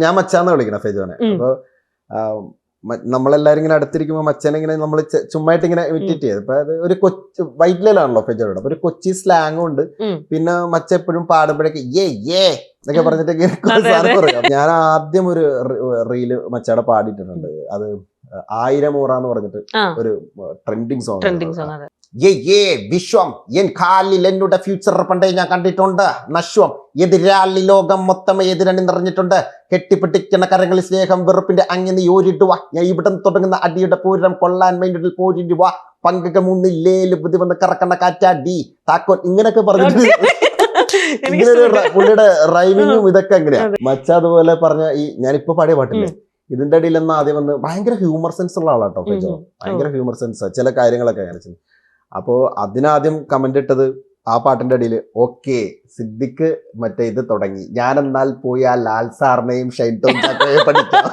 ഞാൻ മച്ചാന്ന് വിളിക്കണം ഫെജോനെ. അപ്പൊ നമ്മളെല്ലാരും ഇങ്ങനെ അടുത്തിരിക്കുമ്പോ മച്ചനെ ഇങ്ങനെ നമ്മൾ ചുമ്മായിട്ട് ഇങ്ങനെ ഇമിറ്റേറ്റ് ചെയ്ത്. അപ്പൊ അത് ഒരു കൊച്ചു വൈറ്റിലാണല്ലോ ഫെജോനോട്. അപ്പൊ ഒരു കൊച്ചി സ്ലാങ്ങും ഉണ്ട്. പിന്നെ മച്ച എപ്പോഴും പാടുമ്പോഴേക്ക് എന്നൊക്കെ പറഞ്ഞിട്ട് സാധനം പറയും. ഞാൻ ആദ്യം ഒരു റീല് മച്ചയുടെ പാടിയിട്ടുണ്ട്. അത് 1000 ഊറ എന്ന് പറഞ്ഞിട്ട് ഒരു ട്രെൻഡിങ് സോങ്. വിശ്വം എൻ കാലിൽ എന്നുടെ ഫ്യൂച്ചർ പണ്ടേ ഞാൻ കണ്ടിട്ടുണ്ട്. നശ്വം എതിരാളി ലോകം മൊത്തം എതിരണി നിറഞ്ഞിട്ടുണ്ട്. കെട്ടിപ്പിടിക്കുന്ന കരങ്ങളിൽ സ്നേഹം വെറുപ്പിന്റെ അങ്ങനെ ഓരിടുക. ഞാൻ ഇവിടെ തുടങ്ങുന്ന അടിയുടെ പൂരം കൊള്ളാൻ മൈൻഡിൽ പോരിടുക. പങ്കുകൾ മുന്നില്ലേല് ബുദ്ധി വന്ന് കറക്കണ കാറ്റാടി താക്കോൽ ഇങ്ങനെയൊക്കെ പറഞ്ഞിട്ട് ഇങ്ങനെ ഒരു പുള്ളിയുടെ റൈമിങ്ങും ഇതൊക്കെ എങ്ങനെയാ മച്ച അതുപോലെ പറഞ്ഞ ഈ ഞാനിപ്പോ പാടിയ പാട്ടില്ലേ ഇതിന്റെ അടിയിൽ നിന്ന് ആദ്യം വന്ന് ഭയങ്കര ഹ്യൂമർ സെൻസ് ഉള്ള ആളാട്ടോ ഫെജോ. ഭയങ്കര ഹ്യൂമർ സെൻസ് ചില കാര്യങ്ങളൊക്കെ അങ്ങനെ. അപ്പോ അതിനാദ്യം കമന്റ് ഇട്ടത് ആ പാട്ടിന്റെ അടിയിൽ ഓക്കെ സിദ്ദിഖ് മറ്റേ ഇത് തുടങ്ങി ഞാൻ എന്നാൽ പോയി ആ ലാൽ സാറിനെയും ഷൈൻ ടോം ചാക്കോയെ പഠിക്കാം.